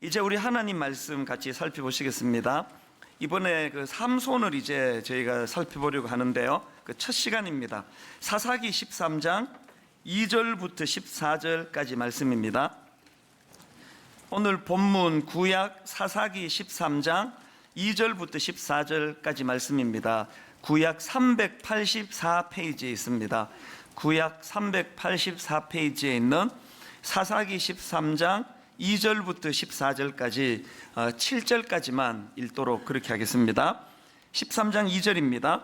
이제 우리 하나님 말씀 같이 살펴보시겠습니다. 이번에 그 삼손을 이제 저희가 살펴보려고 하는데요. 그 첫 시간입니다. 사사기 13장 2절부터 14절까지 말씀입니다. 오늘 본문 구약 사사기 13장 2절부터 14절까지 말씀입니다. 구약 384페이지에 있습니다. 구약 384페이지에 있는 사사기 13장 2절부터 14절까지 7절까지만 읽도록 그렇게 하겠습니다. 13장 2절입니다.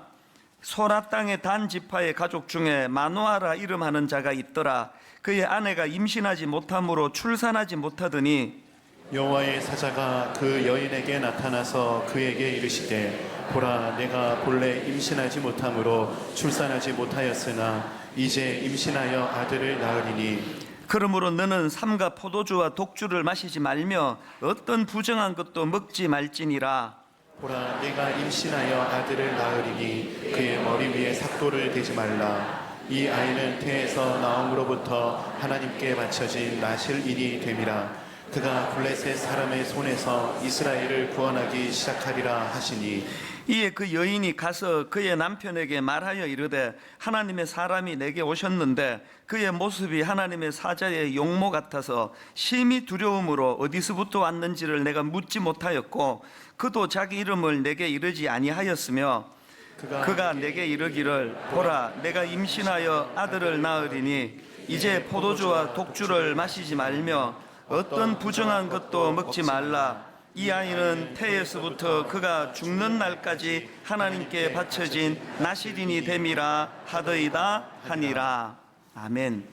소라 땅의 단 지파의 가족 중에 마노아라 이름하는 자가 있더라. 그의 아내가 임신하지 못함으로 출산하지 못하더니 여호와의 사자가 그 여인에게 나타나서 그에게 이르시되 보라, 내가 본래 임신하지 못함으로 출산하지 못하였으나 이제 임신하여 아들을 낳으리니 그러므로 너는 삼가 포도주와 독주를 마시지 말며 어떤 부정한 것도 먹지 말지니라. 보라, 내가 임신하여 아들을 낳으리니 그의 머리 위에 삭도를 대지 말라. 이 아이는 태에서 나옴으로부터 하나님께 바쳐진 나실 인이 됨이라. 그가 블레셋 사람의 손에서 이스라엘을 구원하기 시작하리라 하시니 이에 그 여인이 가서 그의 남편에게 말하여 이르되 하나님의 사람이 내게 오셨는데 그의 모습이 하나님의 사자의 용모 같아서 심히 두려움으로 어디서부터 왔는지를 내가 묻지 못하였고 그도 자기 이름을 내게 이르지 아니하였으며 그가 내게 이르기를 보라, 내가 임신하여 아들을 낳으리니 이제 포도주와 독주를 마시지 말며 어떤 부정한 것도 먹지 말라. 이 아이는 태에서부터 그가 죽는 날까지 하나님께 바쳐진 나실인이 됨이라 하더이다 하니라. 아멘.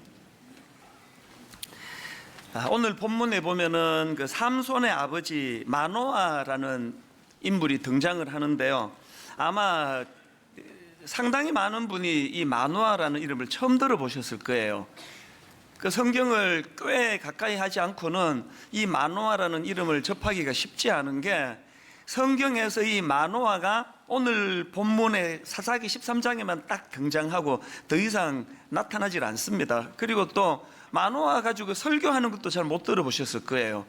오늘 본문에 보면은 그 삼손의 아버지 마노아라는 인물이 등장을 하는데요. 아마 상당히 많은 분이 이 마노아라는 이름을 처음 들어보셨을 거예요. 그 성경을 꽤 가까이 하지 않고는 이 마노아라는 이름을 접하기가 쉽지 않은 게 성경에서 이 마노아가 오늘 본문의 사사기 13장에만 딱 등장하고 더 이상 나타나질 않습니다. 그리고 또 마노아 가지고 설교하는 것도 잘 못 들어보셨을 거예요.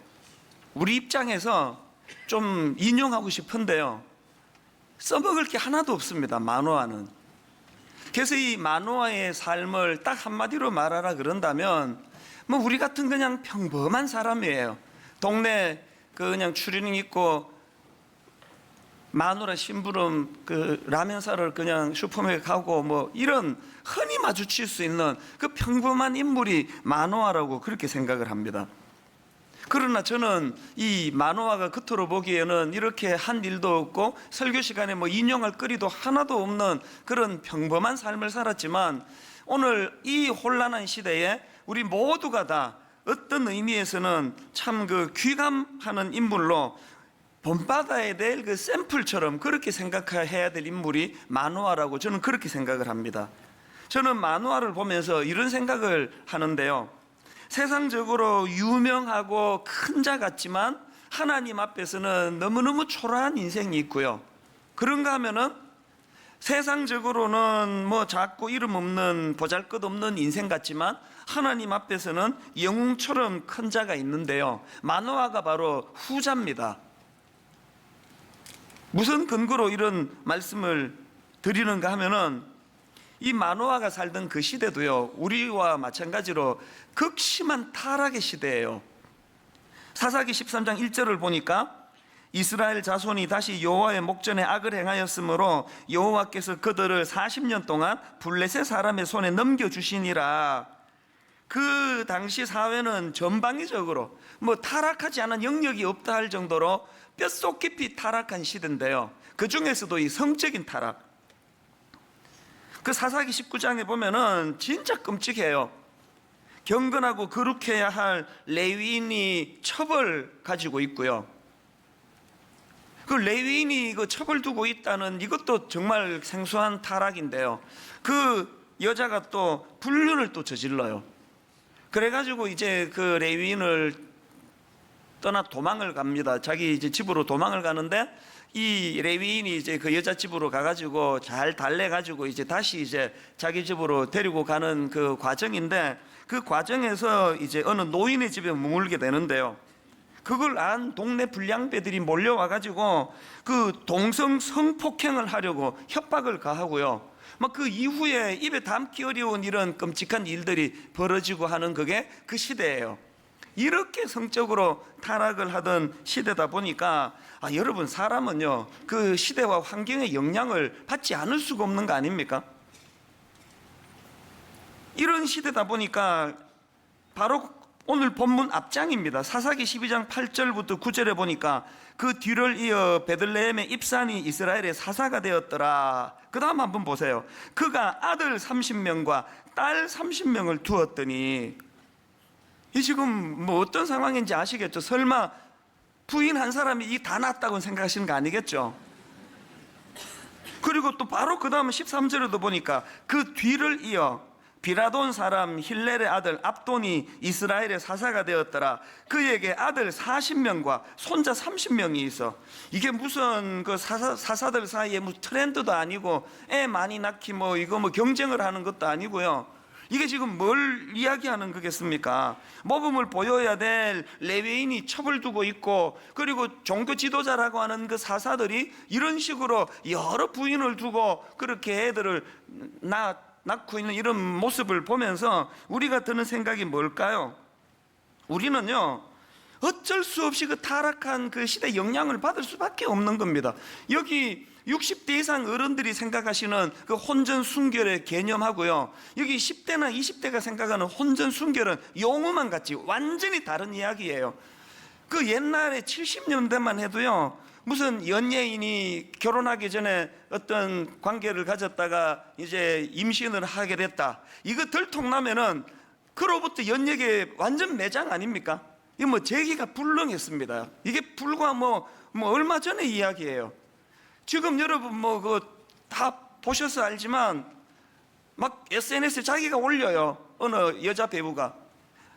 우리 입장에서 좀 인용하고 싶은데요, 써먹을 게 하나도 없습니다. 마노아는. 그래서 이 마노아의 삶을 딱 한마디로 말하라 그런다면 뭐 우리 같은 그냥 평범한 사람이에요. 동네 그냥 추리닝 입고 마누라 심부름 그 라면 사러 그냥 슈퍼마켓 가고 뭐 이런 흔히 마주칠 수 있는 그 평범한 인물이 마노아라고 그렇게 생각을 합니다. 그러나 저는 이 마노아가 겉으로 보기에는 이렇게 한 일도 없고 설교 시간에 뭐 인용할 거리도 하나도 없는 그런 평범한 삶을 살았지만 오늘 이 혼란한 시대에 우리 모두가 다 어떤 의미에서는 참 그 귀감하는 인물로 본받아야 될 그 샘플처럼 그렇게 생각해야 될 인물이 마노아라고 저는 그렇게 생각을 합니다. 저는 마노아를 보면서 이런 생각을 하는데요, 세상적으로 유명하고 큰 자 같지만 하나님 앞에서는 너무너무 초라한 인생이 있고요, 그런가 하면은 세상적으로는 뭐 작고 이름 없는 보잘것없는 인생 같지만 하나님 앞에서는 영웅처럼 큰 자가 있는데요, 마노아가 바로 후자입니다. 무슨 근거로 이런 말씀을 드리는가 하면은 이 마노아가 살던 그 시대도요, 우리와 마찬가지로 극심한 타락의 시대예요. 사사기 13장 1절을 보니까 이스라엘 자손이 다시 여호와의 목전에 악을 행하였으므로 여호와께서 그들을 40년 동안 블레셋 사람의 손에 넘겨주시니라. 그 당시 사회는 전방위적으로 뭐 타락하지 않은 영역이 없다 할 정도로 뼛속 깊이 타락한 시대인데요, 그 중에서도 이 성적인 타락, 그 사사기 19장에 보면은 진짜 끔찍해요. 경건하고 거룩해야 할 레위인이 첩을 가지고 있고요, 그 레위인이 그 첩을 두고 있다는 이것도 정말 생소한 타락인데요, 그 여자가 또 불륜을 또 저질러요. 그래가지고 이제 그 레위인을 떠나 도망을 갑니다. 자기 이제 집으로 도망을 가는데 이 레위인이 이제 그 여자 집으로 가가지고 잘 달래가지고 이제 다시 이제 자기 집으로 데리고 가는 그 과정인데, 그 과정에서 이제 어느 노인의 집에 머물게 되는데요, 그걸 안 동네 불량배들이 몰려와가지고 그 동성 성폭행을 하려고 협박을 가하고요. 막 그 이후에 입에 담기 어려운 이런 끔찍한 일들이 벌어지고 하는 그게 그 시대예요. 이렇게 성적으로 타락을 하던 시대다 보니까 여러분, 사람은요 그 시대와 환경의 영향을 받지 않을 수가 없는 거 아닙니까? 이런 시대다 보니까 바로 오늘 본문 앞장입니다. 사사기 12장 8절부터 9절에 보니까 그 뒤를 이어 베들레헴의 입산이 이스라엘의 사사가 되었더라. 그 다음 한번 보세요. 그가 아들 30명과 딸 30명을 두었더니, 이 지금 뭐 어떤 상황인지 아시겠죠? 설마 부인 한 사람이 이 다 낳았다고 생각하시는 거 아니겠죠? 그리고 또 바로 그 다음 13절에도 보니까 그 뒤를 이어 비라돈 사람 힐렐의 아들 압돈이 이스라엘의 사사가 되었더라. 그에게 아들 40명과 손자 30명이 있어. 이게 무슨 그 사사들 사이에 무슨 트렌드도 아니고 애 많이 낳기 뭐 이거 뭐 경쟁을 하는 것도 아니고요. 이게 지금 뭘 이야기하는 거겠습니까? 모범을 보여야 될 레위인이 첩을 두고 있고, 그리고 종교 지도자라고 하는 그 사사들이 이런 식으로 여러 부인을 두고 그렇게 애들을 낳고 있는 이런 모습을 보면서 우리가 드는 생각이 뭘까요? 우리는요 어쩔 수 없이 그 타락한 그 시대 영향을 받을 수밖에 없는 겁니다. 여기 60대 이상 어른들이 생각하시는 그 혼전 순결의 개념하고요, 여기 10대나 20대가 생각하는 혼전 순결은 용어만 같지 완전히 다른 이야기예요. 그 옛날에 70년대만 해도요, 무슨 연예인이 결혼하기 전에 어떤 관계를 가졌다가 이제 임신을 하게 됐다, 이거 들통나면은 그로부터 연예계 완전 매장 아닙니까? 이거 뭐 재기가 불능했습니다. 이게 불과 뭐 얼마 전의 이야기예요. 지금 여러분 뭐 그 다 보셔서 알지만 막 SNS에 자기가 올려요. 어느 여자 배우가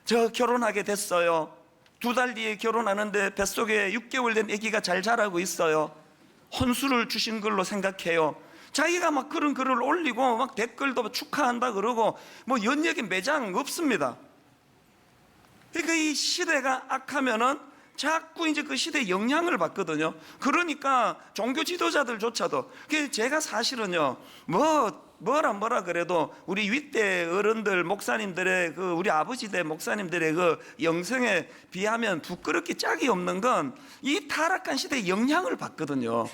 저 결혼하게 됐어요. 2달 뒤에 결혼하는데 뱃속에 6개월 된 아기가 잘 자라고 있어요. 혼수를 주신 걸로 생각해요. 자기가 막 그런 글을 올리고 막 댓글도 축하한다 그러고 뭐 연예계 매장 없습니다. 그러니까 이 시대가 악하면은 자꾸 이제 그 시대에 영향을 받거든요. 그러니까 종교 지도자들조차도, 제가 사실은요 뭐라 그래도 우리 윗대 어른들 목사님들의 그 우리 아버지대 목사님들의 그 영성에 비하면 부끄럽게 짝이 없는 건 이 타락한 시대에 영향을 받거든요.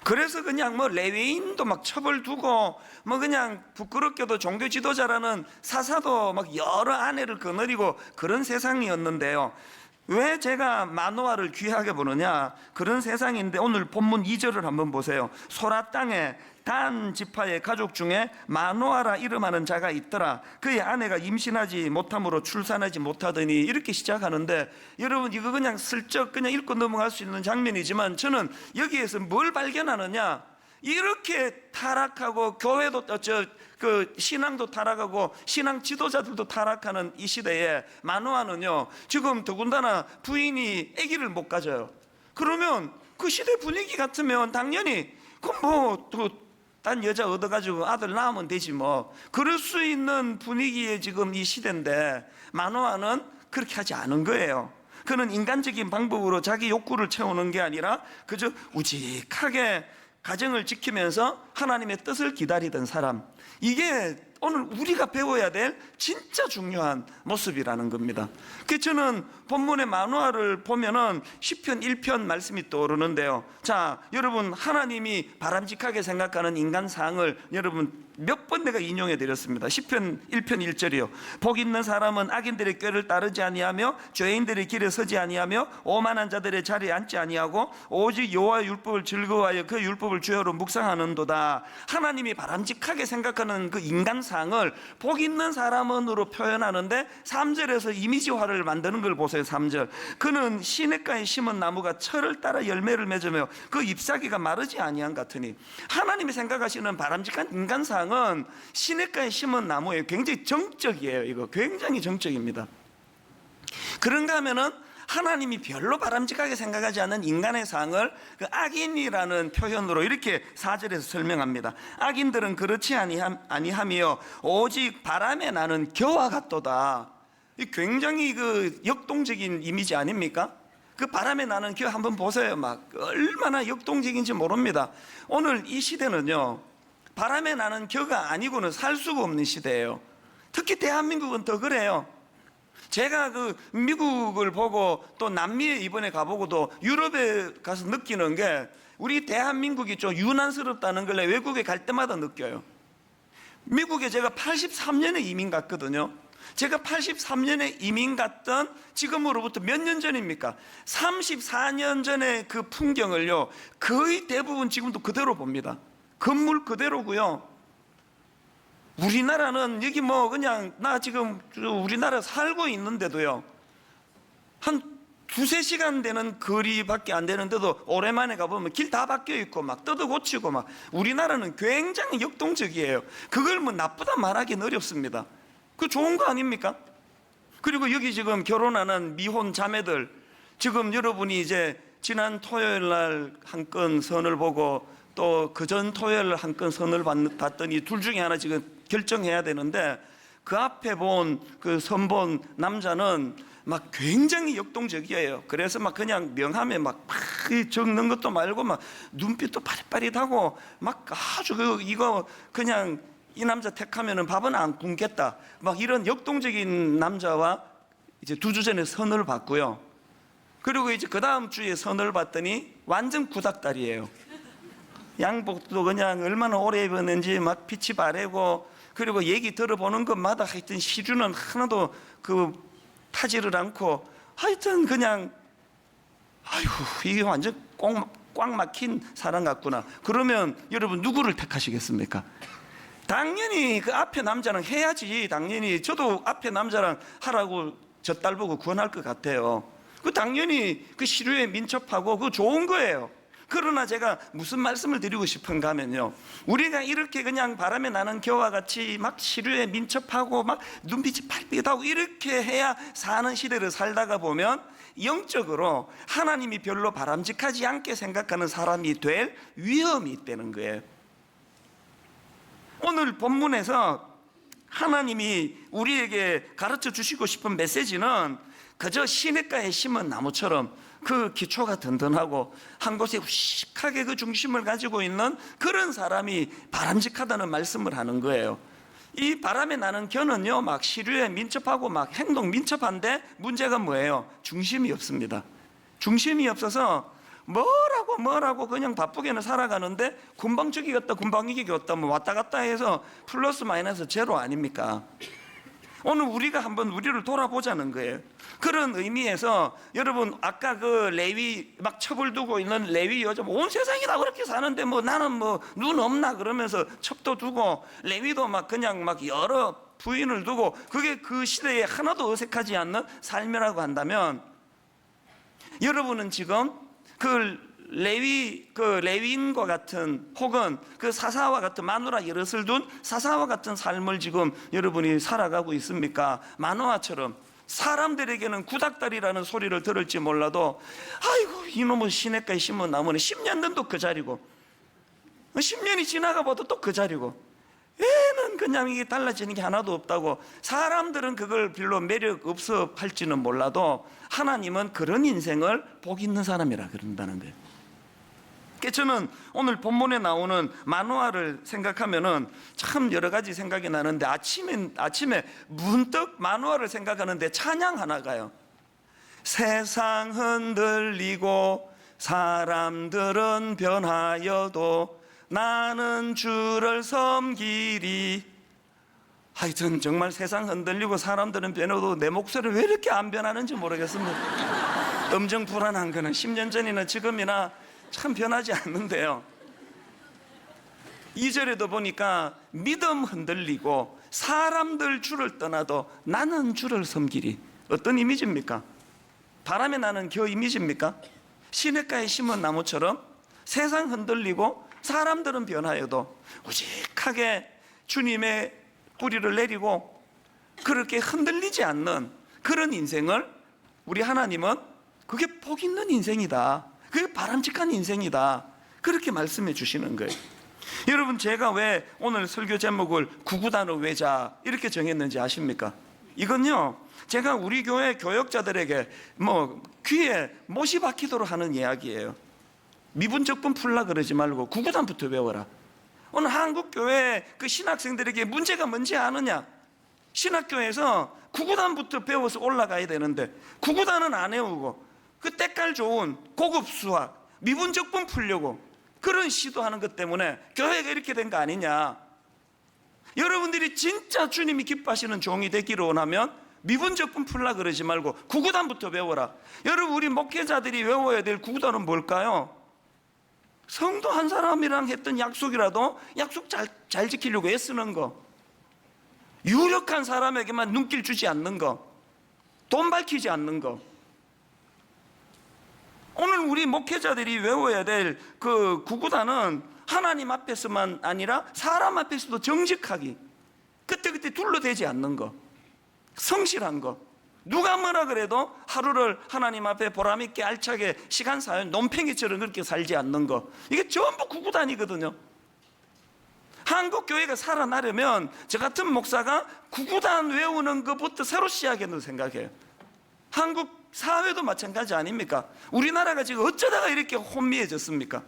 그래서 그냥 뭐 레위인도 막 첩을 두고 뭐 그냥 부끄럽게도 종교 지도자라는 사사도 막 여러 아내를 거느리고 그런 세상이었는데요. 왜 제가 마노아를 귀하게 보느냐, 그런 세상인데 오늘 본문 2절을 한번 보세요. 소라 땅에 단 지파의 가족 중에 마노아라 이름하는 자가 있더라. 그의 아내가 임신하지 못함으로 출산하지 못하더니, 이렇게 시작하는데 여러분 이거 그냥 슬쩍 그냥 읽고 넘어갈 수 있는 장면이지만 저는 여기에서 뭘 발견하느냐, 이렇게 타락하고 교회도 그 신앙도 타락하고 신앙 지도자들도 타락하는 이 시대에 마노아는요 지금 더군다나 부인이 아기를 못 가져요. 그러면 그 시대 분위기 같으면 당연히 딴 여자 얻어가지고 아들 낳으면 되지 뭐, 그럴 수 있는 분위기에 지금 이 시대인데 마노아는 그렇게 하지 않은 거예요. 그는 인간적인 방법으로 자기 욕구를 채우는 게 아니라 그저 우직하게 가정을 지키면서 하나님의 뜻을 기다리던 사람, 이게 오늘 우리가 배워야 될 진짜 중요한 모습이라는 겁니다. 그래서 저는 본문의 마노아를 보면은 시편 1편 말씀이 떠오르는데요. 자, 여러분 하나님이 바람직하게 생각하는 인간상을 여러분 몇 번 내가 인용해 드렸습니다. 시편 1편 1절이요. 복 있는 사람은 악인들의 꾀를 따르지 아니하며 죄인들의 길에 서지 아니하며 오만한 자들의 자리에 앉지 아니하고 오직 여호와의 율법을 즐거워하여 그 율법을 주야로 묵상하는도다. 하나님이 바람직하게 생각하는 그 인간상을 복 있는 사람으로 표현하는데 3절에서 이미지화를 만드는 걸 보세요. 3절. 그는 시냇가에 심은 나무가 철을 따라 열매를 맺으며 그 잎사귀가 마르지 아니한 같으니, 하나님이 생각하시는 바람직한 인간상은 시냇가에 심은 나무예요. 굉장히 정적이에요. 이거 굉장히 정적입니다. 그런가 하면은 하나님이 별로 바람직하게 생각하지 않는 인간의 상을 그 악인이라는 표현으로 이렇게 4절에서 설명합니다. 악인들은 그렇지 아니하며 오직 바람에 나는 겨와 같도다. 이 굉장히 그 역동적인 이미지 아닙니까? 그 바람에 나는 겨 한번 보세요. 막 얼마나 역동적인지 모릅니다. 오늘 이 시대는요, 바람에 나는 겨가 아니고는 살 수가 없는 시대예요. 특히 대한민국은 더 그래요. 제가 그 미국을 보고 또 남미에 이번에 가보고도 유럽에 가서 느끼는 게, 우리 대한민국이 좀 유난스럽다는 걸 외국에 갈 때마다 느껴요. 미국에 제가 83년에 이민 갔거든요. 제가 83년에 이민 갔던 지금으로부터 몇 년 전입니까? 34년 전의 그 풍경을요, 거의 대부분 지금도 그대로 봅니다. 건물 그대로고요. 우리나라는 여기 뭐 그냥 나 지금 우리나라 살고 있는데도요, 한 두세 시간 되는 거리밖에 안 되는데도 오랜만에 가보면 길 다 바뀌어 있고 막 뜯어 고치고 막, 우리나라는 굉장히 역동적이에요. 그걸 뭐 나쁘다 말하기는 어렵습니다. 그 좋은 거 아닙니까? 그리고 여기 지금 결혼하는 미혼 자매들, 지금 여러분이 이제 지난 토요일 날 한 건 선을 보고 또 그전 토요일 날 한 건 선을 봤더니 둘 중에 하나 지금 결정해야 되는데, 그 앞에 본 그 선 본 남자는 막 굉장히 역동적이에요. 그래서 막 그냥 명함에 막 적는 것도 말고 막 눈빛도 파릿파릿하고 막 아주 이거 그냥 이 남자 택하면은 밥은 안 굶겠다, 막 이런 역동적인 남자와 이제 두 주 전에 선을 봤고요. 그리고 이제 그 다음 주에 선을 봤더니 완전 구닥다리예요. 양복도 그냥 얼마나 오래 입었는지 막 빛이 바래고, 그리고 얘기 들어보는 것마다 하여튼 시주는 하나도 그 타지를 않고, 하여튼 그냥 아이고 이게 완전 꽉 막힌 사람 같구나. 그러면 여러분 누구를 택하시겠습니까? 당연히 그 앞에 남자랑 해야지. 당연히 저도 앞에 남자랑 하라고 저 딸 보고 권할 것 같아요. 그 당연히 그 시류에 민첩하고 그 좋은 거예요. 그러나 제가 무슨 말씀을 드리고 싶은가 하면요, 우리가 이렇게 그냥 바람에 나는 겨와 같이 막 시류에 민첩하고 막 눈빛이 파릿하고 이렇게 해야 사는 시대를 살다가 보면 영적으로 하나님이 별로 바람직하지 않게 생각하는 사람이 될 위험이 있다는 거예요. 오늘 본문에서 하나님이 우리에게 가르쳐 주시고 싶은 메시지는 그저 시냇가에 심은 나무처럼 그 기초가 든든하고 한 곳에 우식하게 그 중심을 가지고 있는 그런 사람이 바람직하다는 말씀을 하는 거예요. 이 바람에 나는 겨는요, 막 시류에 민첩하고 막 행동 민첩한데 문제가 뭐예요? 중심이 없습니다. 중심이 없어서 뭐라고 그냥 바쁘게는 살아가는데 금방 저기 갔다 금방 이기 갔다 뭐 왔다 갔다 해서 플러스 마이너스 제로 아닙니까? 오늘 우리가 한번 우리를 돌아보자는 거예요. 그런 의미에서 여러분, 아까 그 레위 막 첩을 두고 있는 레위 여자, 온 세상이 다 그렇게 사는데 뭐 나는 뭐 눈 없나 그러면서 첩도 두고 레위도 막 그냥 막 여러 부인을 두고, 그게 그 시대에 하나도 어색하지 않는 삶이라고 한다면, 여러분은 지금 그 레위인과 같은, 혹은 그 사사와 같은, 마누라 여럿을 둔 사사와 같은 삶을 지금 여러분이 살아가고 있습니까? 마노아처럼 사람들에게는 구닥다리라는 소리를 들을지 몰라도, 아이고 이놈의 시냇가에 심은 나무는 10년 된도 그 자리고, 10년이 지나가 봐도 또 그 자리고, 얘는 그냥 이게 달라지는 게 하나도 없다고 사람들은 그걸 별로 매력 없어 할지는 몰라도, 하나님은 그런 인생을 복 있는 사람이라 그런다는 거예요. 그래서 저는 오늘 본문에 나오는 마노아를 생각하면은 참 여러 가지 생각이 나는데, 아침에 문득 마노아를 생각하는데 찬양 하나 가요. 세상 흔들리고 사람들은 변하여도 나는 주를 섬기리. 하여튼 정말 세상 흔들리고 사람들은 변해도 내 목소리 왜 이렇게 안 변하는지 모르겠습니다. 음정 불안한 거는 10년 전이나 지금이나 참 변하지 않는데요, 2절에도 보니까 믿음 흔들리고 사람들 주를 떠나도 나는 주를 섬기리. 어떤 이미지입니까? 바람에 나는 겨 이미지입니까? 시냇가에 심은 나무처럼 세상 흔들리고 사람들은 변하여도 우직하게 주님의 뿌리를 내리고 그렇게 흔들리지 않는 그런 인생을 우리 하나님은 그게 복 있는 인생이다, 그게 바람직한 인생이다, 그렇게 말씀해 주시는 거예요. 여러분, 제가 왜 오늘 설교 제목을 구구단의 외자 이렇게 정했는지 아십니까? 이건요, 제가 우리 교회 교역자들에게 뭐 귀에 못이 박히도록 하는 이야기예요. 미분적분 풀라 그러지 말고 구구단부터 외워라. 오늘 한국 교회 그 신학생들에게 문제가 뭔지 아느냐? 신학교에서 구구단부터 배워서 올라가야 되는데 구구단은 안 외우고 그 때깔 좋은 고급 수학, 미분적분 풀려고 그런 시도하는 것 때문에 교회가 이렇게 된 거 아니냐? 여러분들이 진짜 주님이 기뻐하시는 종이 되기를 원하면 미분적분 풀라 그러지 말고 구구단부터 배워라. 여러분, 우리 목회자들이 외워야 될 구구단은 뭘까요? 성도 한 사람이랑 했던 약속이라도 약속 잘 지키려고 애쓰는 거, 유력한 사람에게만 눈길 주지 않는 거, 돈 밝히지 않는 거. 오늘 우리 목회자들이 외워야 될 그 구구단은 하나님 앞에서만 아니라 사람 앞에서도 정직하기, 그때그때 둘러대지 않는 거, 성실한 거, 누가 뭐라 그래도 하루를 하나님 앞에 보람있게 알차게 시간 사용 논팽이처럼 그렇게 살지 않는 거, 이게 전부 구구단이거든요. 한국 교회가 살아나려면 저 같은 목사가 구구단 외우는 것부터 새로 시작했다고 생각해요. 한국 사회도 마찬가지 아닙니까? 우리나라가 지금 어쩌다가 이렇게 혼미해졌습니까?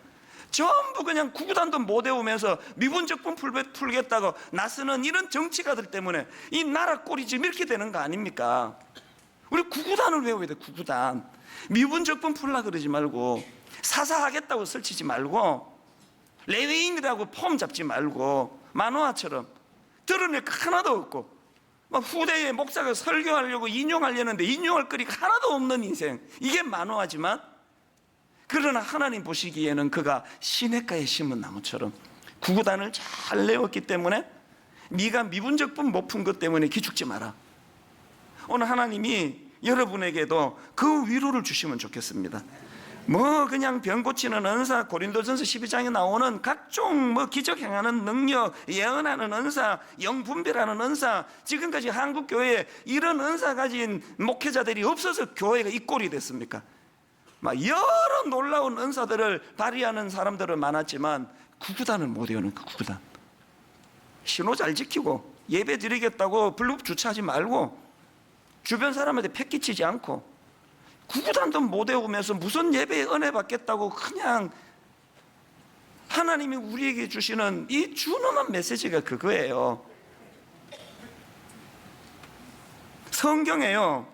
전부 그냥 구구단도 못 외우면서 미분적분 풀겠다고 나서는 이런 정치가들 때문에 이 나라 꼴이 지금 이렇게 되는 거 아닙니까? 우리 구구단을 외워야 돼. 구구단. 미분적분 풀라 그러지 말고, 사사하겠다고 설치지 말고, 레위인이라고 폼 잡지 말고, 만화처럼 드러낼 거 하나도 없고, 막 후대에 목사가 설교하려고 인용하려는데 인용할 거리가 하나도 없는 인생, 이게 만화지만, 그러나 하나님 보시기에는 그가 시냇가에 심은 나무처럼 구구단을 잘 내었기 때문에 네가 미분적분 못 푼 것 때문에 기죽지 마라. 오늘 하나님이 여러분에게도 그 위로를 주시면 좋겠습니다. 뭐 그냥 병 고치는 은사, 고린도전서 12장에 나오는 각종 뭐 기적 행하는 능력, 예언하는 은사, 영 분별하는 은사, 지금까지 한국 교회에 이런 은사 가진 목회자들이 없어서 교회가 이 꼴이 됐습니까? 막 여러 놀라운 은사들을 발휘하는 사람들은 많았지만 구구단을 못 외우는 그 구구단. 신호 잘 지키고 예배 드리겠다고 블루프 주차하지 말고 주변 사람한테 패기치지 않고 구구단도 못 외우면서 무슨 예배에 은혜 받겠다고 그냥, 하나님이 우리에게 주시는 이 준엄한 메시지가 그거예요. 성경에요,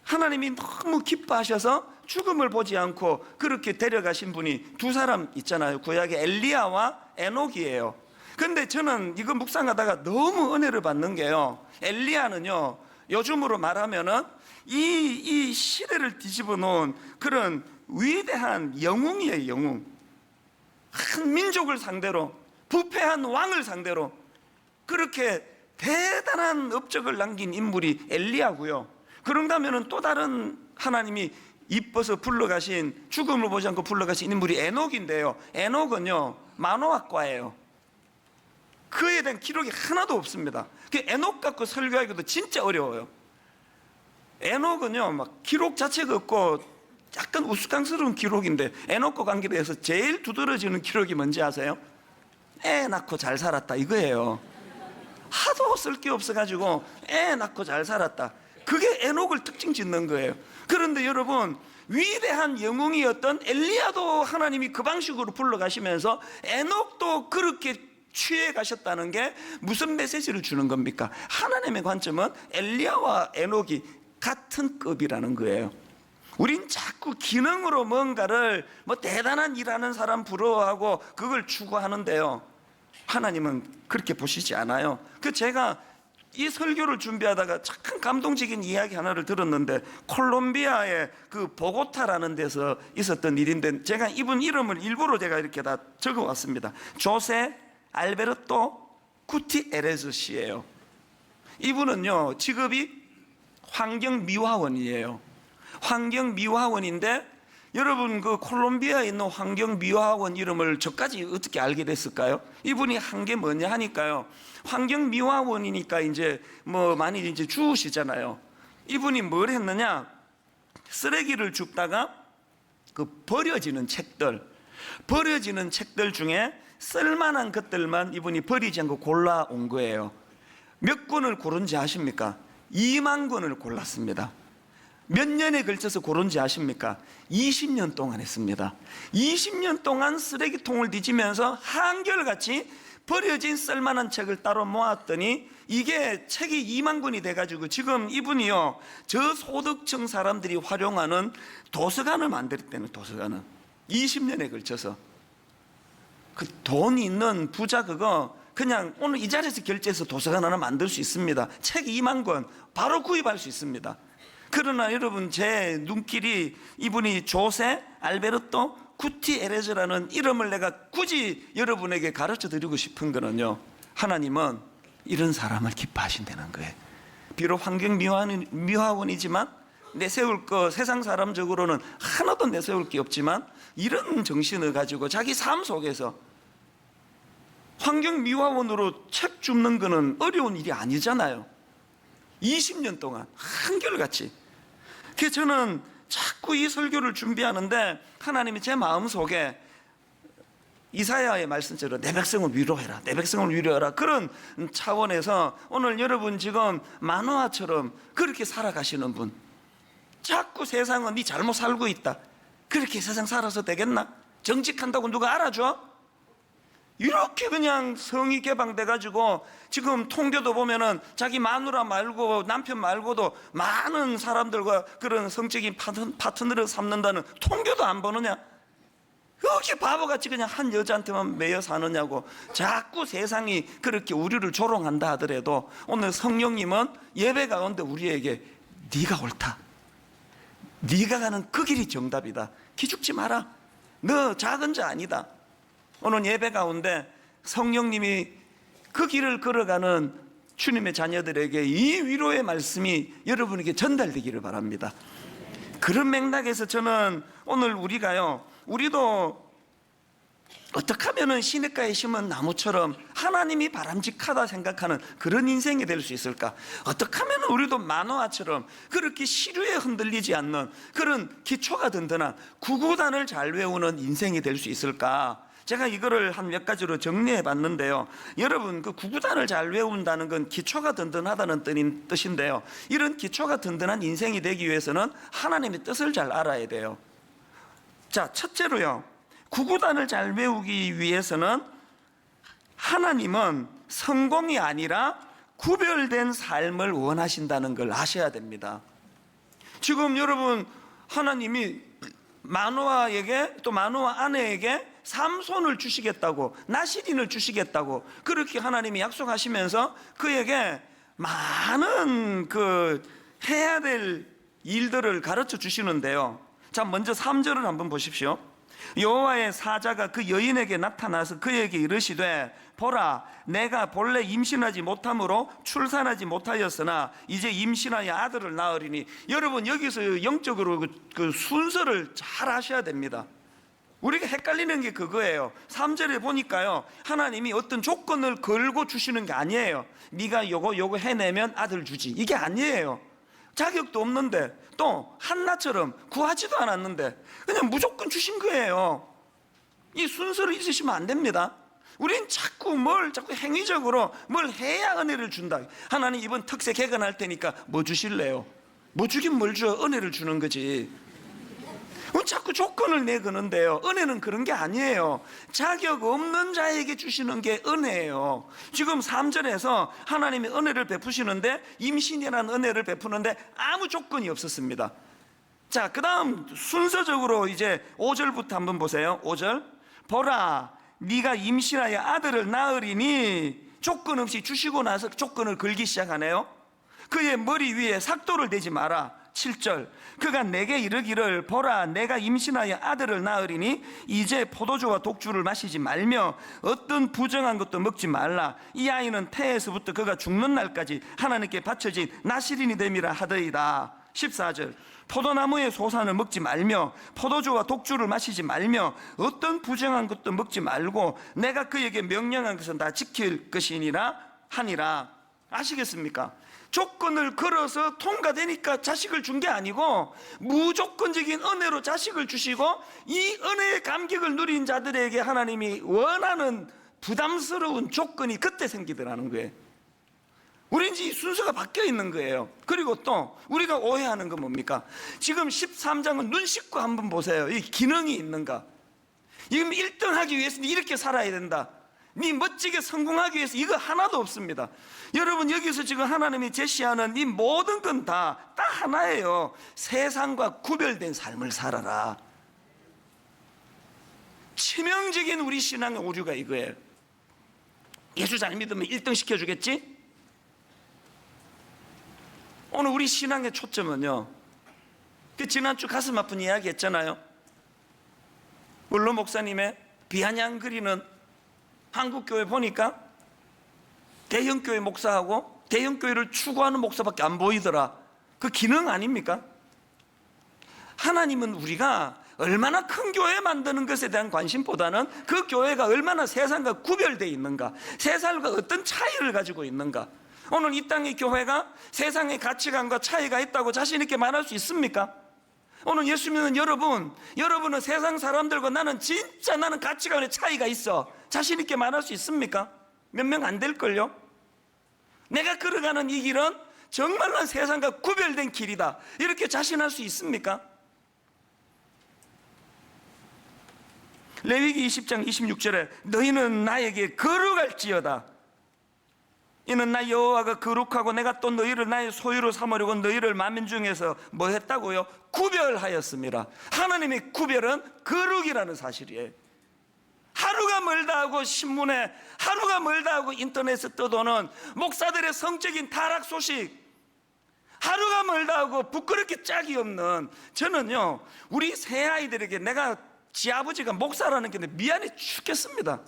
하나님이 너무 기뻐하셔서 죽음을 보지 않고 그렇게 데려가신 분이 두 사람 있잖아요. 구약의 엘리야와 에녹이에요. 근데 저는 이거 묵상하다가 너무 은혜를 받는 게요, 엘리야는요, 요즘으로 말하면은 이 시대를 뒤집어 놓은 그런 위대한 영웅이에요. 영웅. 한 민족을 상대로, 부패한 왕을 상대로 그렇게 대단한 업적을 남긴 인물이 엘리야고요. 그런가 하면은 또 다른 하나님이 이뻐서 불러가신, 죽음을 보지 않고 불러가신 인물이 에녹인데요, 에녹은요 만호학과예요. 그에 대한 기록이 하나도 없습니다. 그 에녹 갖고 설교하기도 진짜 어려워요. 에녹은요 막 기록 자체가 없고 약간 우스꽝스러운 기록인데, 에녹과 관계돼서 제일 두드러지는 기록이 뭔지 아세요? 애 낳고 잘 살았다, 이거예요. 하도 쓸 게 없어가지고 애 낳고 잘 살았다, 그게 에녹을 특징 짓는 거예요. 그런데 여러분, 위대한 영웅이었던 엘리야도 하나님이 그 방식으로 불러가시면서 에녹도 그렇게 취해 가셨다는 게 무슨 메시지를 주는 겁니까? 하나님의 관점은 엘리야와 에녹이 같은 급이라는 거예요. 우린 자꾸 기능으로 뭔가를 뭐 대단한 일하는 사람 부러워하고 그걸 추구하는데요, 하나님은 그렇게 보시지 않아요. 제가 이 설교를 준비하다가 참 감동적인 이야기 하나를 들었는데, 콜롬비아의 그 보고타라는 데서 있었던 일인데, 제가 이분 이름을 일부러 제가 이렇게 다 적어왔습니다. 조세 알베르토 구티에레스 씨예요. 이분은요 직업이 환경미화원이에요. 환경미화원인데, 여러분 그 콜롬비아에 있는 환경미화원 이름을 저까지 어떻게 알게 됐을까요? 이분이 한 게 뭐냐 하니까요, 환경미화원이니까 이제 뭐 많이 이제 주우시잖아요. 이분이 뭘 했느냐, 쓰레기를 줍다가 그 버려지는 책들 중에 쓸만한 것들만 이분이 버리지 않고 골라온 거예요. 몇 권을 고른지 아십니까? 2만 권을 골랐습니다. 몇 년에 걸쳐서 고른지 아십니까? 20년 동안 했습니다. 20년 동안 쓰레기통을 뒤지면서 한결같이 버려진 쓸만한 책을 따로 모았더니 이게 책이 2만 권이 돼가지고 지금 이분이요, 저소득층 사람들이 활용하는 도서관을 만들었다는, 도서관을 20년에 걸쳐서. 그 돈 있는 부자 그거 그냥 오늘 이 자리에서 결제해서 도서관 하나 만들 수 있습니다. 책 2만 권 바로 구입할 수 있습니다. 그러나 여러분, 제 눈길이 이분이 조세 알베르토 구티에레즈라는 이름을 내가 굳이 여러분에게 가르쳐 드리고 싶은 거는요, 하나님은 이런 사람을 기뻐하신다는 거예요. 비록 환경미화원이지만 내세울 거 세상 사람적으로는 하나도 내세울 게 없지만 이런 정신을 가지고 자기 삶 속에서 환경미화원으로 책 줍는 거는 어려운 일이 아니잖아요. 20년 동안 한결같이. 그래서 저는 자꾸 이 설교를 준비하는데 하나님이 제 마음속에 이사야의 말씀처럼 내 백성을 위로해라, 내 백성을 위로해라, 그런 차원에서 오늘 여러분 지금 만화처럼 그렇게 살아가시는 분, 자꾸 세상은 네 잘못 살고 있다, 그렇게 세상 살아서 되겠나? 정직한다고 누가 알아줘? 이렇게 그냥 성이 개방돼가지고 지금 통계도 보면은 자기 마누라 말고 남편 말고도 많은 사람들과 그런 성적인 파트너를 삼는다는 통계도 안 보느냐? 그렇게 바보같이 그냥 한 여자한테만 매여 사느냐고. 자꾸 세상이 그렇게 우리를 조롱한다 하더라도 오늘 성령님은 예배 가운데 우리에게 네가 옳다, 네가 가는 그 길이 정답이다, 기죽지 마라, 너 작은 자 아니다. 오늘 예배 가운데 성령님이 그 길을 걸어가는 주님의 자녀들에게 이 위로의 말씀이 여러분에게 전달되기를 바랍니다. 그런 맥락에서 저는 오늘 우리도 어떻게 하면 시냇가에 심은 나무처럼 하나님이 바람직하다 생각하는 그런 인생이 될 수 있을까? 어떻게 하면 우리도 만화처럼 그렇게 시류에 흔들리지 않는 그런 기초가 든든한 구구단을 잘 외우는 인생이 될 수 있을까? 제가 이거를 한 몇 가지로 정리해 봤는데요, 여러분, 그 구구단을 잘 외운다는 건 기초가 든든하다는 뜻인데요, 이런 기초가 든든한 인생이 되기 위해서는 하나님의 뜻을 잘 알아야 돼요. 자, 첫째로요, 구구단을 잘 외우기 위해서는 하나님은 성공이 아니라 구별된 삶을 원하신다는 걸 아셔야 됩니다. 지금 여러분, 하나님이 마노아에게, 또 마노아 아내에게 삼손을 주시겠다고, 나실인을 주시겠다고 그렇게 하나님이 약속하시면서 그에게 많은 해야 될 일들을 가르쳐 주시는데요. 자, 먼저 3절을 한번 보십시오. 여호와의 사자가 그 여인에게 나타나서 그에게 이르시되, 보라, 내가 본래 임신하지 못함으로 출산하지 못하였으나 이제 임신하여 아들을 낳으리니. 여러분, 여기서 영적으로 그 순서를 잘 아셔야 됩니다. 우리가 헷갈리는 게 그거예요. 3절에 보니까요, 하나님이 어떤 조건을 걸고 주시는 게 아니에요. 네가 요거 해내면 아들 주지, 이게 아니에요. 자격도 없는데, 또 한나처럼 구하지도 않았는데 그냥 무조건 주신 거예요. 이 순서를 잊으시면 안 됩니다. 우린 자꾸 행위적으로 뭘 해야 은혜를 준다. 하나님 이번 특세 개근할 테니까 뭐 주실래요? 뭐 주긴 뭘 줘, 은혜를 주는 거지. 자꾸 조건을 내거는데요, 은혜는 그런 게 아니에요. 자격 없는 자에게 주시는 게 은혜예요. 지금 3절에서 하나님이 은혜를 베푸시는데, 임신이라는 은혜를 베푸는데 아무 조건이 없었습니다. 자, 그 다음 순서적으로 이제 5절부터 한번 보세요. 5절, 보라, 네가 임신하여 아들을 낳으리니. 조건 없이 주시고 나서 조건을 걸기 시작하네요. 그의 머리 위에 삭도를 대지 마라. 7절, 그가 내게 이르기를, 보라, 내가 임신하여 아들을 낳으리니 이제 포도주와 독주를 마시지 말며 어떤 부정한 것도 먹지 말라. 이 아이는 태에서부터 그가 죽는 날까지 하나님께 바쳐진 나실인이 됨이라 하더이다. 14절, 포도나무의 소산을 먹지 말며 포도주와 독주를 마시지 말며 어떤 부정한 것도 먹지 말고 내가 그에게 명령한 것은 다 지킬 것이니라 하니라. 아시겠습니까? 조건을 걸어서 통과되니까 자식을 준 게 아니고 무조건적인 은혜로 자식을 주시고, 이 은혜의 감격을 누린 자들에게 하나님이 원하는 부담스러운 조건이 그때 생기더라는 거예요. 우리는 이 순서가 바뀌어 있는 거예요. 그리고 또 우리가 오해하는 건 뭡니까? 지금 13장은 눈 씻고 한번 보세요. 이 기능이 있는가? 지금 1등 하기 위해서는 이렇게 살아야 된다. 네 멋지게 성공하기 위해서 이거 하나도 없습니다. 여러분, 여기서 지금 하나님이 제시하는 이 모든 건 다 딱 하나예요. 세상과 구별된 삶을 살아라. 치명적인 우리 신앙의 오류가 이거예요. 예수 잘 믿으면 1등 시켜주겠지? 오늘 우리 신앙의 초점은요, 지난주 가슴 아픈 이야기 했잖아요. 원로 목사님의 비아냥 그리는 한국교회 보니까 대형교회 목사하고 대형교회를 추구하는 목사밖에 안 보이더라. 그 기능 아닙니까? 하나님은 우리가 얼마나 큰 교회 만드는 것에 대한 관심보다는 그 교회가 얼마나 세상과 구별되어 있는가, 세상과 어떤 차이를 가지고 있는가. 오늘 이 땅의 교회가 세상의 가치관과 차이가 있다고 자신 있게 말할 수 있습니까? 오늘 예수 믿는 여러분은 세상 사람들과 나는 가치관의 차이가 있어, 자신 있게 말할 수 있습니까? 몇 명 안 될걸요? 내가 걸어가는 이 길은 정말로 세상과 구별된 길이다, 이렇게 자신할 수 있습니까? 레위기 20장 26절에 너희는 나에게 거룩할지어다. 이는 나 여호와가 거룩하고 내가 또 너희를 나의 소유로 삼으려고 너희를 만민 중에서 뭐 했다고요? 구별하였습니다. 하나님의 구별은 거룩이라는 사실이에요. 하루가 멀다 하고 신문에, 하루가 멀다 하고 인터넷에 떠도는 목사들의 성적인 타락 소식, 하루가 멀다 하고 부끄럽게 짝이 없는, 저는요 우리 새 아이들에게 내가 지 아버지가 목사라는 게 미안해 죽겠습니다.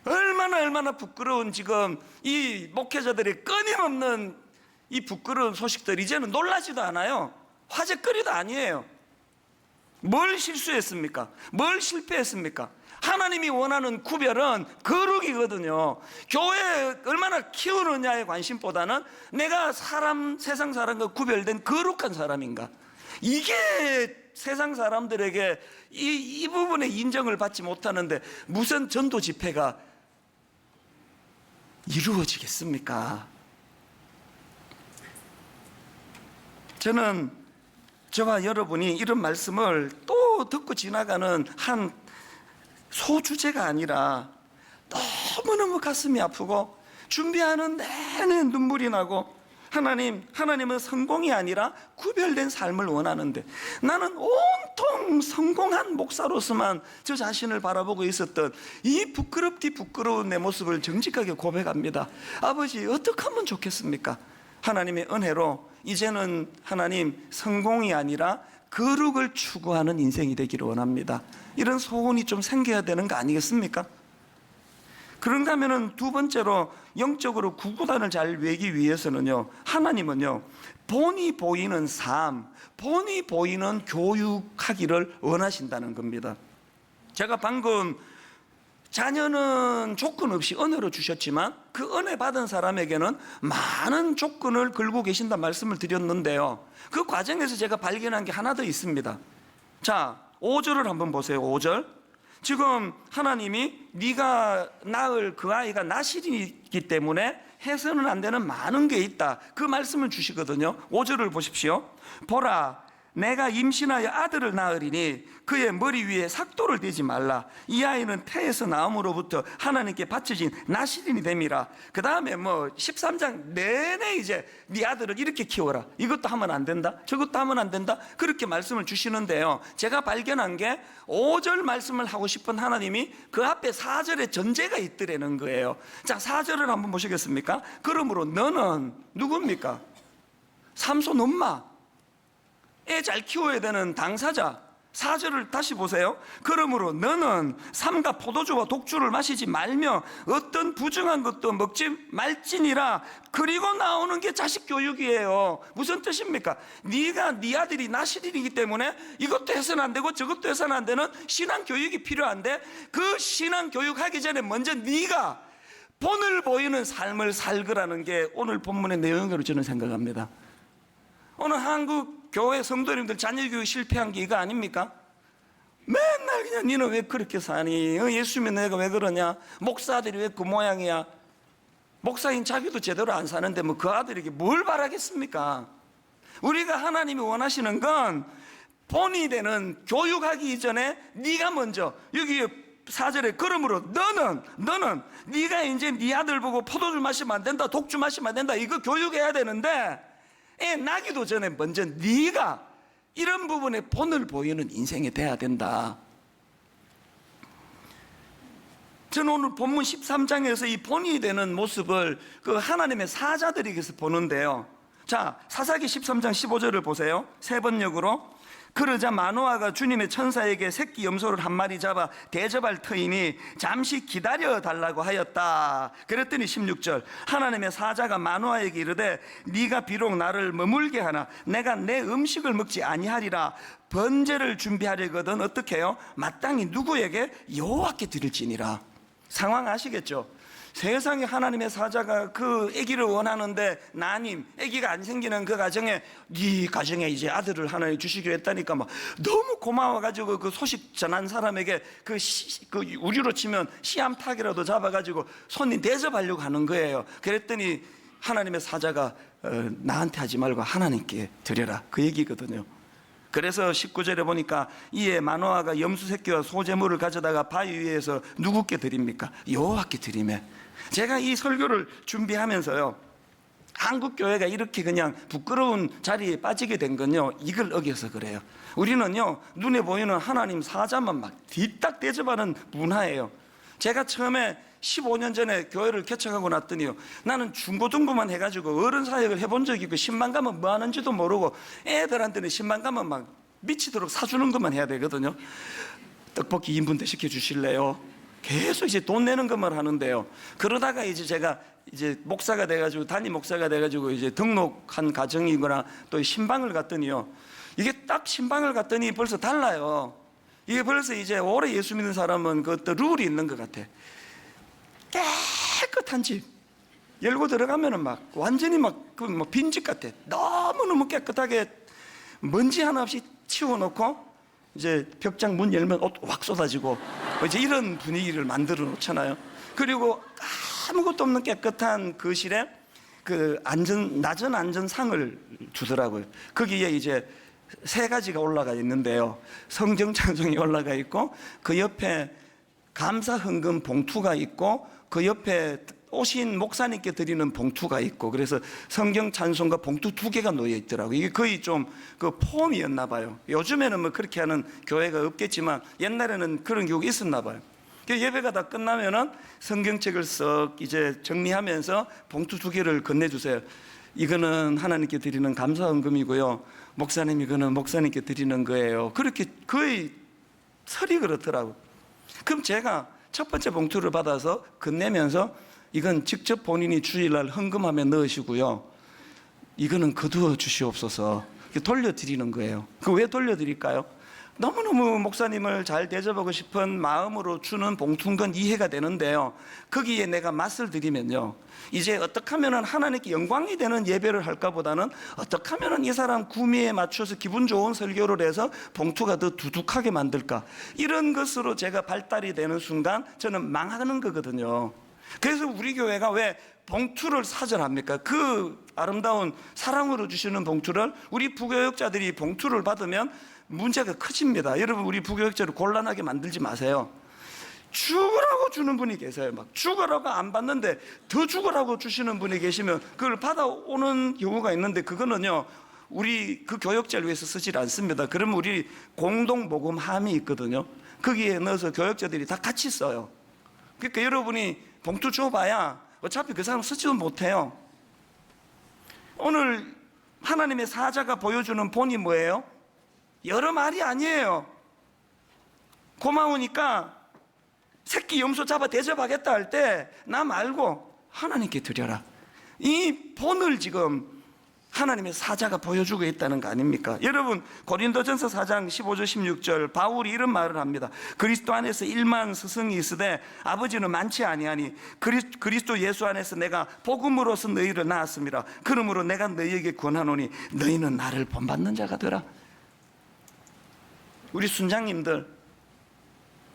얼마나 부끄러운, 지금 이 목회자들의 끊임없는 이 부끄러운 소식들 이제는 놀라지도 않아요. 화제거리도 아니에요. 뭘 실수했습니까? 뭘 실패했습니까? 하나님이 원하는 구별은 거룩이거든요. 교회 얼마나 키우느냐의 관심보다는 내가 세상 사람과 구별된 거룩한 사람인가, 이게 세상 사람들에게 이 부분에 인정을 받지 못하는데 무슨 전도 집회가 이루어지겠습니까? 저는 저와 여러분이 이런 말씀을 또 듣고 지나가는 한 소주제가 아니라 너무너무 가슴이 아프고 준비하는 내내 눈물이 나고, 하나님은 성공이 아니라 구별된 삶을 원하는데 나는 온통 성공한 목사로서만 저 자신을 바라보고 있었던 이 부끄러운 내 모습을 정직하게 고백합니다. 아버지, 어떻게 하면 좋겠습니까? 하나님의 은혜로 이제는 하나님, 성공이 아니라 거룩을 추구하는 인생이 되기를 원합니다. 이런 소원이 좀 생겨야 되는 거 아니겠습니까? 그런가 하면은 두 번째로 영적으로 구구단을 잘 외기 위해서는요, 하나님은요 본이 보이는 삶, 본이 보이는 교육하기를 원하신다는 겁니다. 제가 방금 자녀는 조건 없이 은혜로 주셨지만 그 은혜 받은 사람에게는 많은 조건을 걸고 계신다는 말씀을 드렸는데요, 그 과정에서 제가 발견한 게 하나 더 있습니다. 자, 5절을 한번 보세요. 5절. 지금 하나님이 네가 낳을 그 아이가 나실이기 때문에 해서는 안 되는 많은 게 있다, 그 말씀을 주시거든요. 5절을 보십시오. 보라, 내가 임신하여 아들을 낳으리니 그의 머리 위에 삭도를 대지 말라. 이 아이는 태에서 나옴으로부터 하나님께 바쳐진 나실인이 됨이라. 그 다음에 13장 내내 이제 네 아들을 이렇게 키워라, 이것도 하면 안 된다, 저것도 하면 안 된다, 그렇게 말씀을 주시는데요, 제가 발견한 게 5절 말씀을 하고 싶은 하나님이 그 앞에 4절에 전제가 있더라는 거예요. 자, 4절을 한번 보시겠습니까? 그러므로 너는 누굽니까? 삼손 엄마, 애 잘 키워야 되는 당사자. 4절을 다시 보세요. 그러므로 너는 삼가 포도주와 독주를 마시지 말며 어떤 부정한 것도 먹지 말지니라. 그리고 나오는 게 자식 교육이에요. 무슨 뜻입니까? 네가 네 아들이 나실이기 때문에 이것도 해서는 안 되고 저것도 해서는 안 되는 신앙 교육이 필요한데, 그 신앙 교육하기 전에 먼저 네가 본을 보이는 삶을 살거라는 게 오늘 본문의 내용으로 저는 생각합니다. 오늘 한국 교회 성도님들 자녀교육 실패한 게 이거 아닙니까? 맨날 그냥 니는 왜 그렇게 사니? 예수 믿는 애가 왜 그러냐? 목사들이 왜 그 모양이야? 목사인 자기도 제대로 안 사는데 뭐 그 아들에게 뭘 바라겠습니까? 우리가 하나님이 원하시는 건 본이 되는 교육하기 이전에 네가 먼저, 여기 4절에 그러므로 너는 네가 이제 네 아들 보고 포도주 마시면 안 된다, 독주 마시면 안 된다, 이거 교육해야 되는데 애 낳기도 전에 먼저 네가 이런 부분에 본을 보이는 인생이 돼야 된다. 저는 오늘 본문 13장에서 이 본이 되는 모습을 그 하나님의 사자들에게서 보는데요. 자, 사사기 13장 15절을 보세요. 세 번역으로. 그러자 마노아가 주님의 천사에게 새끼 염소를 한 마리 잡아 대접할 터이니 잠시 기다려 달라고 하였다. 그랬더니 16절, 하나님의 사자가 마노아에게 이르되 네가 비록 나를 머물게 하나 내가 내 음식을 먹지 아니하리라. 번제를 준비하려거든 어떻게 해요? 마땅히 누구에게? 여호와께 드릴지니라. 상황 아시겠죠? 세상에 하나님의 사자가 그 아기를 원하는데 나님, 아기가 안 생기는 그 가정에, 네 가정에 이제 아들을 하나 주시기로 했다니까 막 너무 고마워가지고 그 소식 전한 사람에게 그 우리로 치면 씨암탉이라도 잡아가지고 손님 대접하려고 하는 거예요. 그랬더니 하나님의 사자가 나한테 하지 말고 하나님께 드려라, 그 얘기거든요. 그래서 19절에 보니까 이에 마노아가 염소 새끼와 소제물을 가져다가 바위 위에서 누구께 드립니까? 여호와께 드리매. 제가 이 설교를 준비하면서요, 한국 교회가 이렇게 그냥 부끄러운 자리에 빠지게 된 건요, 이걸 어겨서 그래요. 우리는요, 눈에 보이는 하나님 사자만 막 뒤딱 대접하는 문화예요. 제가 처음에 15년 전에 교회를 개척하고 났더니요, 나는 중고등부만 해가지고 어른 사역을 해본 적이 있고, 신방 가면 뭐 하는지도 모르고, 애들한테는 신방 가면 막 미치도록 사주는 것만 해야 되거든요. 떡볶이 2인분대 시켜주실래요? 계속 이제 돈 내는 것만 하는데요. 그러다가 이제 제가 이제 목사가 돼가지고, 담임 목사가 돼가지고 이제 등록한 가정이거나 또 신방을 갔더니요, 이게 딱 신방을 갔더니 벌써 달라요. 이게 벌써 이제 오래 예수 믿는 사람은 그것도 룰이 있는 것 같아. 깨끗한 집 열고 들어가면은 막 완전히 막 빈집 같아. 너무너무 깨끗하게 먼지 하나 없이 치워놓고 이제 벽장 문 열면 옷 확 쏟아지고 이제 이런 분위기를 만들어 놓잖아요. 그리고 아무것도 없는 깨끗한 거실에 그 낮은 안전상을 두더라고요. 거기에 이제 3가지가 올라가 있는데요, 성경 찬송이 올라가 있고, 그 옆에 감사 헌금 봉투가 있고, 그 옆에 오신 목사님께 드리는 봉투가 있고, 그래서 성경 찬송과 봉투 2개가 놓여 있더라고요. 이게 거의 좀 그 폼이었나 봐요. 요즘에는 뭐 그렇게 하는 교회가 없겠지만 옛날에는 그런 교육이 있었나 봐요. 예배가 다 끝나면은 성경책을 썩 이제 정리하면서 봉투 2개를 건네주세요. 이거는 하나님께 드리는 감사 헌금이고요, 목사님 이거는 목사님께 드리는 거예요. 그렇게 거의 설이 그렇더라고. 그럼 제가 첫 번째 봉투를 받아서 건네면서 이건 직접 본인이 주일날 헌금함에 넣으시고요, 이거는 거두어 주시옵소서, 돌려드리는 거예요. 그 왜 돌려드릴까요? 너무너무 목사님을 잘 대접하고 싶은 마음으로 주는 봉투인 건 이해가 되는데요, 거기에 내가 맛을 들이면요, 이제 어떻게 하면 하나님께 영광이 되는 예배를 할까 보다는 어떻게 하면 이 사람 구미에 맞춰서 기분 좋은 설교를 해서 봉투가 더 두둑하게 만들까, 이런 것으로 제가 발달이 되는 순간 저는 망하는 거거든요. 그래서 우리 교회가 왜 봉투를 사절합니까? 그 아름다운 사랑으로 주시는 봉투를 우리 부교육자들이 봉투를 받으면 문제가 커집니다. 여러분, 우리 부교육자를 곤란하게 만들지 마세요. 죽으라고 주는 분이 계세요. 막 죽으라고 안 받는데 더 죽으라고 주시는 분이 계시면 그걸 받아오는 경우가 있는데, 그거는요, 우리 그 교육자를 위해서 쓰질 않습니다. 그러면 우리 공동 모금함이 있거든요. 거기에 넣어서 교육자들이 다 같이 써요. 그러니까 여러분이 봉투 줘봐야 어차피 그 사람 쓰지도 못해요. 오늘 하나님의 사자가 보여주는 본이 뭐예요? 여러 말이 아니에요. 고마우니까 새끼 염소 잡아 대접하겠다 할 때 나 말고 하나님께 드려라, 이 본을 지금 하나님의 사자가 보여주고 있다는 거 아닙니까? 여러분, 고린도전서 4장 15절 16절 바울이 이런 말을 합니다. 그리스도 안에서 1만 스승이 있으되 아버지는 많지 아니하니 그리스도 예수 안에서 내가 복음으로서 너희를 낳았습니다. 그러므로 내가 너희에게 권하노니 너희는 나를 본받는 자가 되라. 우리 순장님들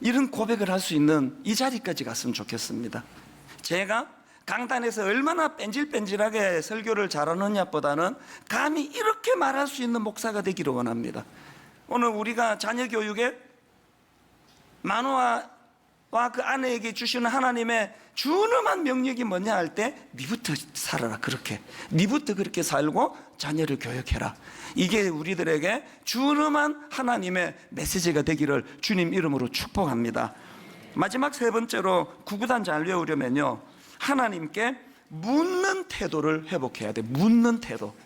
이런 고백을 할 수 있는 이 자리까지 갔으면 좋겠습니다. 제가 강단에서 얼마나 뺀질뺀질하게 설교를 잘하느냐보다는 감히 이렇게 말할 수 있는 목사가 되기를 원합니다. 오늘 우리가 자녀 교육에 마노아와 그 아내에게 주시는 하나님의 준엄한 명령이 뭐냐 할 때 니부터 살아라. 그렇게 니부터 그렇게 살고 자녀를 교육해라. 이게 우리들에게 준엄한 하나님의 메시지가 되기를 주님 이름으로 축복합니다. 마지막 세 번째로 구구단 잘 외우려면요, 하나님께 묻는 태도를 회복해야 돼. 묻는 태도.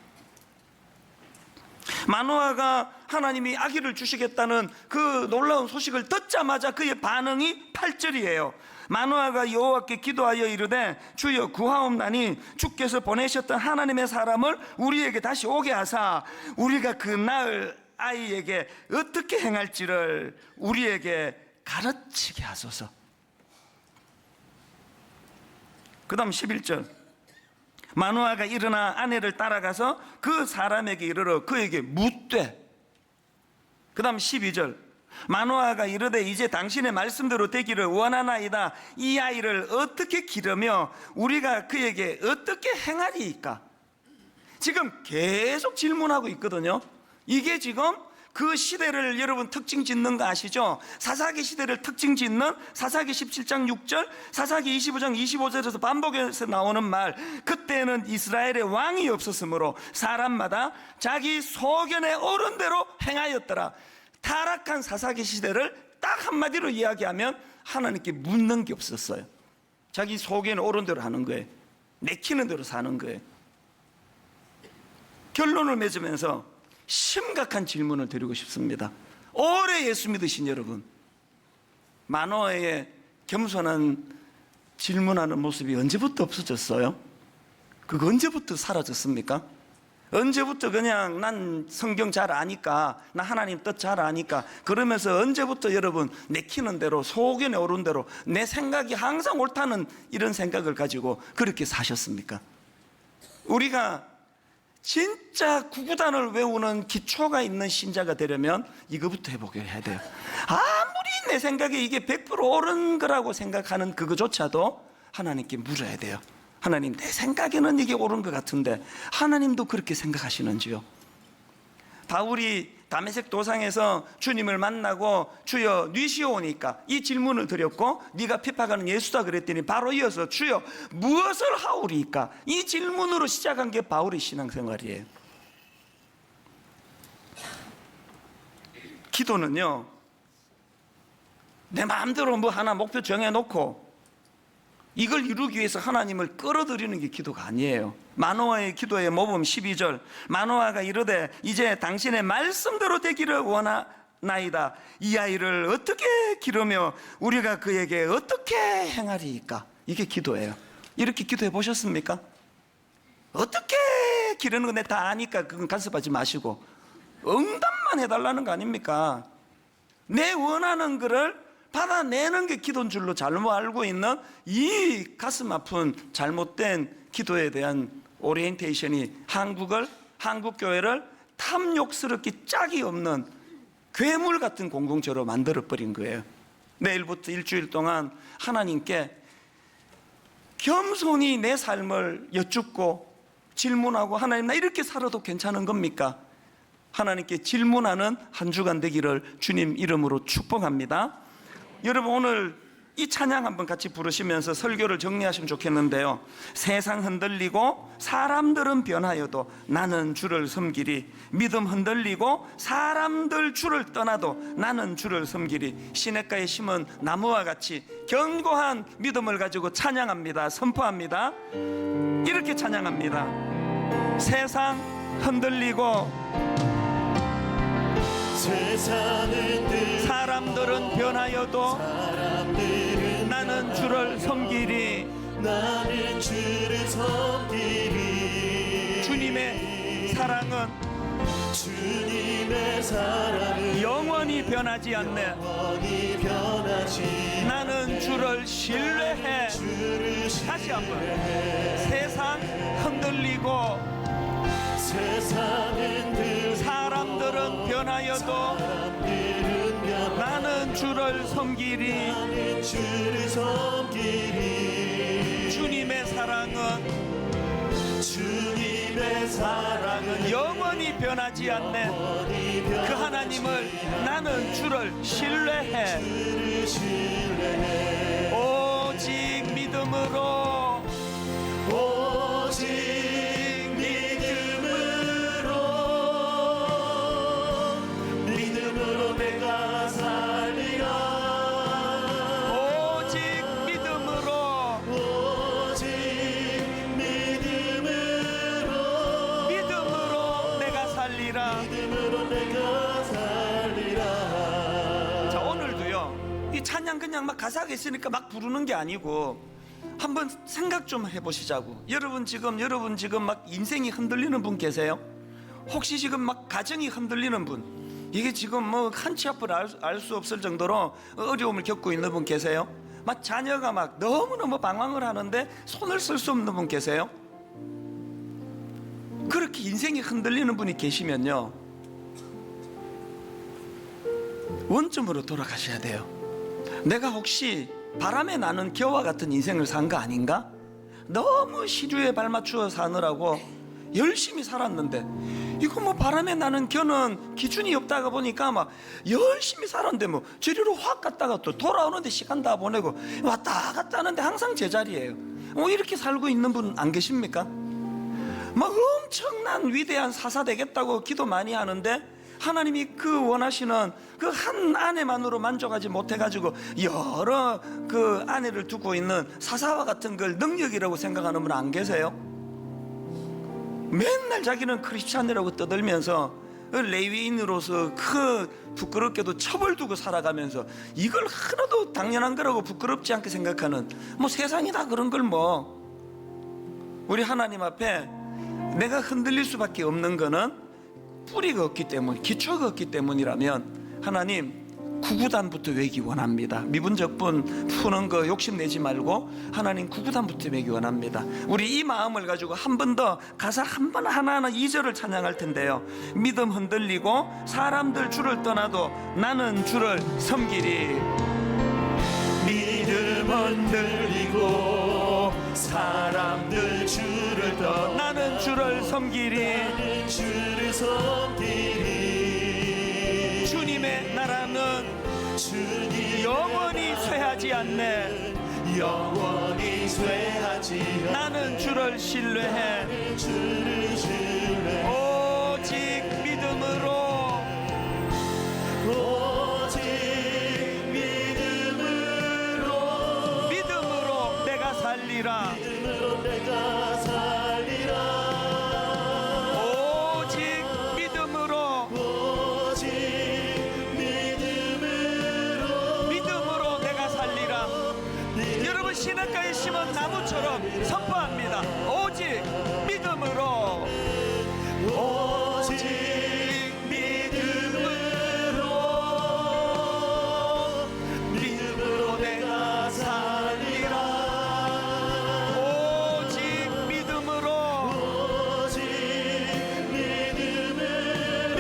마노아가 하나님이 아기를 주시겠다는 그 놀라운 소식을 듣자마자 그의 반응이 8절이에요. 마노아가 여호와께 기도하여 이르되 주여 구하옵나니 주께서 보내셨던 하나님의 사람을 우리에게 다시 오게 하사 우리가 그 낳을 아이에게 어떻게 행할지를 우리에게 가르치게 하소서. 그 다음 11절, 마노아가 일어나 아내를 따라가서 그 사람에게 이르러 그에게 묻되. 그 다음 12절, 마노아가 이르되 이제 당신의 말씀대로 되기를 원하나이다. 이 아이를 어떻게 기르며 우리가 그에게 어떻게 행하리이까? 지금 계속 질문하고 있거든요. 이게 지금 그 시대를 여러분 특징 짓는 거 아시죠? 사사기 시대를 특징 짓는 사사기 17장 6절, 사사기 25장 25절에서 반복해서 나오는 말, 그때는 이스라엘의 왕이 없었으므로 사람마다 자기 소견에 옳은 대로 행하였더라. 타락한 사사기 시대를 딱 한마디로 이야기하면 하나님께 묻는 게 없었어요. 자기 소견에 옳은 대로 하는 거예요. 내키는 대로 사는 거예요. 결론을 맺으면서 심각한 질문을 드리고 싶습니다. 오래 예수 믿으신 여러분, 마노아의 겸손한 질문하는 모습이 언제부터 없어졌어요? 그거 언제부터 사라졌습니까? 언제부터 그냥 난 성경 잘 아니까, 나 하나님 뜻 잘 아니까 그러면서 언제부터 여러분 내키는 대로 소견에 오른 대로 내 생각이 항상 옳다는 이런 생각을 가지고 그렇게 사셨습니까? 우리가 진짜 구구단을 외우는 기초가 있는 신자가 되려면 이거부터 회복해야 돼요. 아무리 내 생각에 이게 100% 옳은 거라고 생각하는 그거조차도 하나님께 물어야 돼요. 하나님, 내 생각에는 이게 옳은 것 같은데 하나님도 그렇게 생각하시는지요? 바울이 다메섹 도상에서 주님을 만나고 주여 뉘시오니까 이 질문을 드렸고 네가 핍박하는 예수다 그랬더니 바로 이어서 주여 무엇을 하오리까? 이 질문으로 시작한 게 바울의 신앙생활이에요. 기도는요, 내 마음대로 뭐 하나 목표 정해놓고 이걸 이루기 위해서 하나님을 끌어들이는 게 기도가 아니에요. 마노아의 기도의 모범 12절, 마노아가 이르되 이제 당신의 말씀대로 되기를 원하나이다. 이 아이를 어떻게 기르며 우리가 그에게 어떻게 행하리이까? 이게 기도예요. 이렇게 기도해 보셨습니까? 어떻게 기르는 거 내 다 아니까 그건 간섭하지 마시고 응답만 해달라는 거 아닙니까? 내 원하는 거를 받아내는 게 기도인 줄로 잘못 알고 있는 이 가슴 아픈 잘못된 기도에 대한 오리엔테이션이 한국 교회를 탐욕스럽게 짝이 없는 괴물 같은 공동체로 만들어버린 거예요. 내일부터 일주일 동안 하나님께 겸손히 내 삶을 여쭙고 질문하고, 하나님 나 이렇게 살아도 괜찮은 겁니까? 하나님께 질문하는 한 주간 되기를 주님 이름으로 축복합니다. 여러분, 오늘 이 찬양 한번 같이 부르시면서 설교를 정리하시면 좋겠는데요. 세상 흔들리고 사람들은 변하여도 나는 주를 섬기리. 믿음 흔들리고 사람들 주를 떠나도 나는 주를 섬기리. 시냇가에 심은 나무와 같이 견고한 믿음을 가지고 찬양합니다. 선포합니다. 이렇게 찬양합니다. 세상 흔들리고 사람들은 변하여도 나는 주를 섬기리. 주님의 사랑은 영원히 변하지 않네. 나는 주를 신뢰해. 다시 한번. 세상 흔들리고 사람들은 변하여도 나는 주를 섬기리. 주님의 사랑 주님의 사랑은 영원히 변하지 않네. 그 하나님을 나는 주를 신뢰해. 오직 믿음으로, 오직 믿음으로 내가 살리라. 오직 믿음으로, 오직 믿음으로 내가 살리라. 믿음으로 내가 살리라. 자, 오늘도요, 이 찬양 그냥 막 가사가 있으니까 막 부르는 게 아니고 한번 생각 좀 해보시자고. 여러분 지금 막 인생이 흔들리는 분 계세요? 혹시 지금 막 가정이 흔들리는 분, 이게 지금 뭐 한치 앞을 알 수 없을 정도로 어려움을 겪고 있는 분 계세요? 막 자녀가 막 너무너무 방황을 하는데 손을 쓸 수 없는 분 계세요? 그렇게 인생이 흔들리는 분이 계시면요, 원점으로 돌아가셔야 돼요. 내가 혹시 바람에 나는 겨와 같은 인생을 산 거 아닌가? 너무 시류에 발맞추어 사느라고 열심히 살았는데, 이거 뭐 바람에 나는 겨는 기준이 없다가 보니까 막 열심히 살았는데 뭐 저리로 확 갔다가 또 돌아오는데 시간 다 보내고 왔다 갔다 하는데 항상 제자리예요. 이렇게 살고 있는 분 안 계십니까? 막 엄청난 위대한 사사 되겠다고 기도 많이 하는데 하나님이 그 원하시는 그 한 아내만으로 만족하지 못해가지고 여러 그 아내를 두고 있는 사사와 같은 걸 능력이라고 생각하는 분 안 계세요? 맨날 자기는 크리스찬이라고 떠들면서 레위인으로서 그 부끄럽게도 첩을 두고 살아가면서 이걸 하나도 당연한 거라고 부끄럽지 않게 생각하는, 뭐 세상이 다 그런 걸 뭐. 우리 하나님 앞에 내가 흔들릴 수밖에 없는 거는 뿌리가 없기 때문, 기초가 없기 때문이라면 하나님 구구단부터 외기 원합니다. 미분적분 푸는 거 욕심내지 말고 하나님 구구단부터 외기 원합니다. 우리 이 마음을 가지고 한 번 더 가사 한 번 하나하나 2절을 찬양할 텐데요. 믿음 흔들리고 사람들 주를 떠나도 나는 주를 섬기리. 믿음 흔들리고 사람들 주를 떠나 나는 주를 섬기리. 나는 주를 섬기리. 주님의 나라는 주님 영원히 쇠하지 않네. 영원히 쇠하지 않네. 나는 주를 신뢰해. 주를 신뢰. 오직 믿음으로, 오직 믿음으로 내가 살리라. 믿음으로 내가 살리라. 오직 믿음으로, 오직 믿음으로 내가 살리라. 여러분 시냇가에 심은 나무처럼 선포합니다. 오직 믿음으로, 오직 믿음으로 내가 살리라. 오직 믿음으로, 오직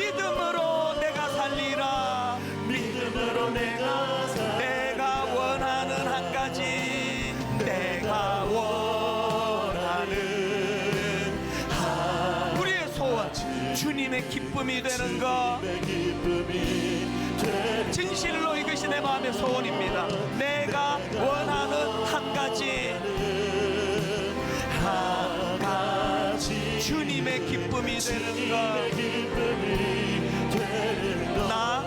믿음으로 내가 살리라. 믿음으로 내가 살리라. 내가 원하는 한 가지, 내가 원하는 우리의 소원, 주님의 기쁨이 되는 것. 내 기쁨이 되는 진실로 이것이 내 마음의 소원입니다. 내가 원하는 한 가지, 한 가지. 주님의 기쁨이 되는 것. 기쁨이 되는 것. 나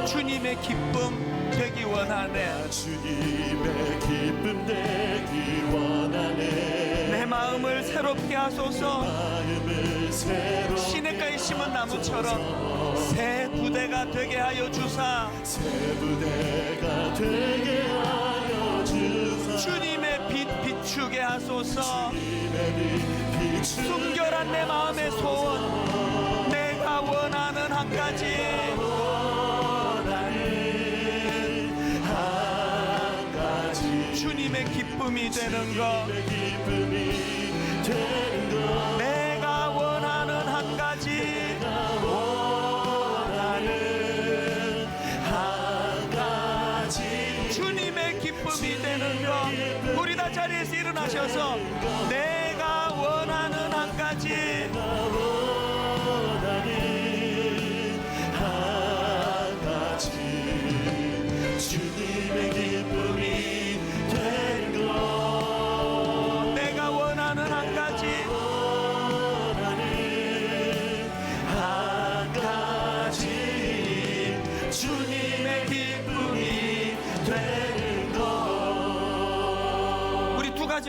주님의 기쁨 되기 원하네. 주님의 기쁨 되기 원하네. 내 마음을 새롭게 하소서. 마음을 새로 시냇가에 심은 나무처럼 새 부대가 되게 하여 주사. 새 부대가 되게 하여 주사. 주님의 빛 비추게 하소서. 주님의 빛 비추. 순결한 내 마음의 소원, 내가 원하는 한 가지, 한 가지. 주님의 기쁨이 되는 것. 내 기쁨이 되는 것. 내가 원하는 한 가지, 원하는 한 가지. 주님의 기쁨이 되는 것. 우리 다 자리에서 일어나셔서 내가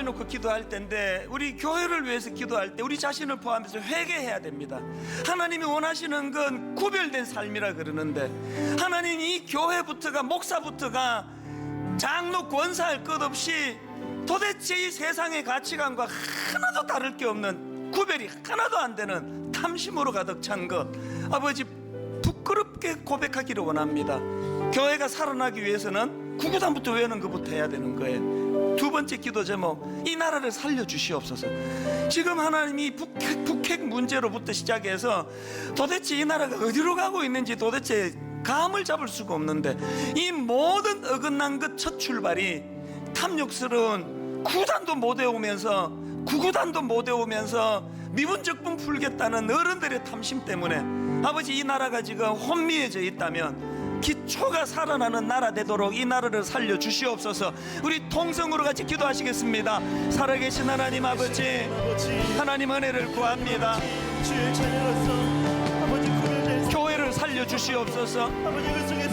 가져놓고 기도할 텐데, 우리 교회를 위해서 기도할 때 우리 자신을 포함해서 회개해야 됩니다. 하나님이 원하시는 건 구별된 삶이라 그러는데, 하나님이 이 교회부터가, 목사부터가 장로 권사할 것 없이 도대체 이 세상의 가치관과 하나도 다를 게 없는, 구별이 하나도 안 되는 탐심으로 가득 찬 것, 아버지 부끄럽게 고백하기를 원합니다. 교회가 살아나기 위해서는 구구단부터 외우는 것부터 해야 되는 거예요. 두 번째 기도 제목, 이 나라를 살려주시옵소서. 지금 하나님이 북핵 문제로부터 시작해서 도대체 이 나라가 어디로 가고 있는지 도대체 감을 잡을 수가 없는데, 이 모든 어긋난 것 첫 출발이 탐욕스러운 구단도 못 외우면서, 구구단도 못 외우면서 미분적분 풀겠다는 어른들의 탐심 때문에 아버지, 이 나라가 지금 혼미해져 있다면 기초가 살아나는 나라 되도록 이 나라를 살려주시옵소서. 우리 통성으로 같이 기도하시겠습니다. 살아계신 하나님 아버지, 하나님 은혜를 구합니다. 주의 자녀로서 아버지 구별된 교회를 살려주시옵소서.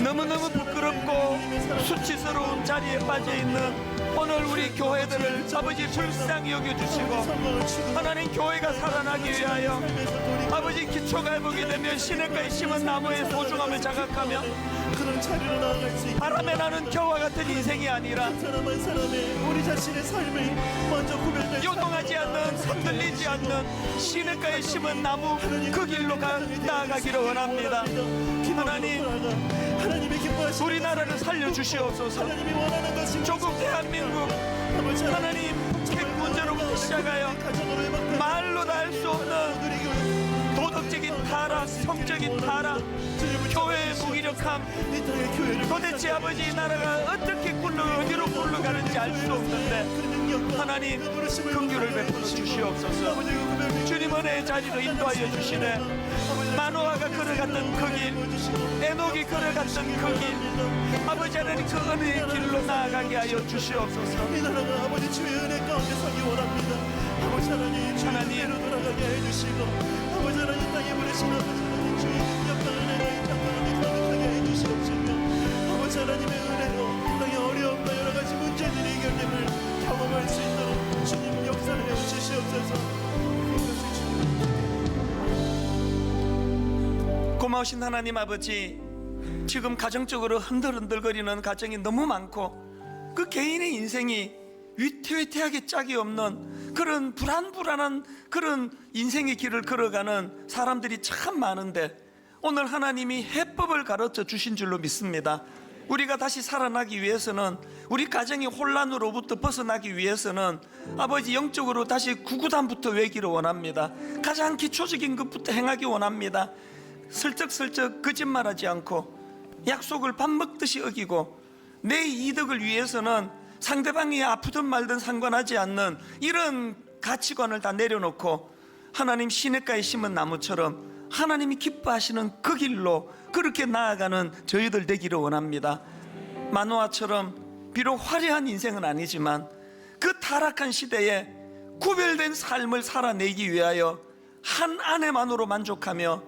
너무너무 부끄럽고 수치스러운 자리에 빠져있는 오늘 우리 교회들을 아버지 불쌍히 여겨주시고, 하나님 교회가 살아나기 위하여 아버지 기초가 회복이 되면 시냇가에 심은 나무의 소중함을 자각하며 그런 자리로 나아갈 수 있게, 바람에 나는 겨와 같은 인생이 아니라 사람 사람의 우리 자신의 삶을 먼저 구별된 요동하지 않는, 흔들리지 않는 시냇가에 심은 나무, 그 길로 나아가기를 원합니다. 하나님, 하나님의 기뻐하시는 우리나라를 살려주시옵소서. 하나님이 원하는 것이 조국 대한민국, 하나님 북핵 문제로부터 시작하여 말로 다 할 수 없는 도덕적인 타락, 성적인 타락, 교회의 무기력함, 도대체 아버지 이 나라가 어떻게 어디로 굴러가는지 알 수 없는데, 하나님 긍휼을 베풀어 주시옵소서. 주님 은혜의 자리로 인도하여 주시네. 마노아가 걸어갔던 그 길, 에녹이 걸어갔던 그 길, 아버지 하나님 그 은혜의 길로 나아가게 하여 주시옵소서. 이 나라가 아버지 주의 은혜 가운데 서기 원합니다. 아버지 하나님 주의 은혜로 돌아가게 해주시고, 아버지 하나님 땅에 보내신 아버지 하나님 주의 역사 은혜가 이 땅 가운데 가득하게 해주시옵시며, 아버지 하나님의 은혜로 땅의 어려움과 여러 가지 문제들이 해결됨을 경험할 수 있도록 주님 역사를 해주시옵소서. 고마우신 하나님 아버지, 지금 가정적으로 흔들흔들거리는 가정이 너무 많고, 그 개인의 인생이 위태위태하게 짝이 없는 그런 불안불안한 그런 인생의 길을 걸어가는 사람들이 참 많은데, 오늘 하나님이 해법을 가르쳐 주신 줄로 믿습니다. 우리가 다시 살아나기 위해서는, 우리 가정이 혼란으로부터 벗어나기 위해서는 아버지 영적으로 다시 구구단부터 외기를 원합니다. 가장 기초적인 것부터 행하기 원합니다. 슬쩍슬쩍 거짓말하지 않고, 약속을 밥 먹듯이 어기고, 내 이득을 위해서는 상대방이 아프든 말든 상관하지 않는 이런 가치관을 다 내려놓고, 하나님 시냇가에 심은 나무처럼 하나님이 기뻐하시는 그 길로 그렇게 나아가는 저희들 되기를 원합니다. 마노아처럼 비록 화려한 인생은 아니지만 그 타락한 시대에 구별된 삶을 살아내기 위하여 한 아내만으로 만족하며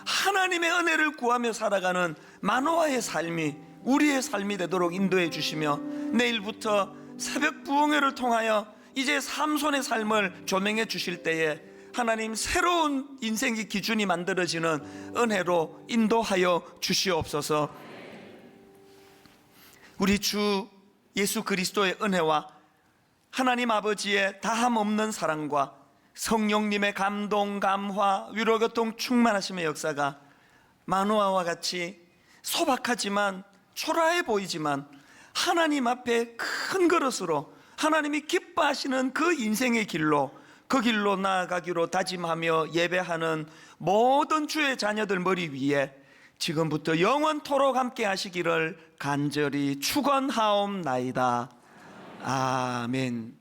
하나님의 은혜를 구하며 살아가는 마노아의 삶이 우리의 삶이 되도록 인도해 주시며, 내일부터 새벽 부흥회를 통하여 이제 삼손의 삶을 조명해 주실 때에 하나님 새로운 인생의 기준이 만들어지는 은혜로 인도하여 주시옵소서. 우리 주 예수 그리스도의 은혜와 하나님 아버지의 다함 없는 사랑과 성령님의 감동, 감화, 위로, 교통, 충만하심의 역사가 마노아와 같이 소박하지만 초라해 보이지만 하나님 앞에 큰 그릇으로 하나님이 기뻐하시는 그 인생의 길로, 그 길로 나아가기로 다짐하며 예배하는 모든 주의 자녀들 머리 위에 지금부터 영원토록 함께 하시기를 간절히 축원하옵나이다. 아멘.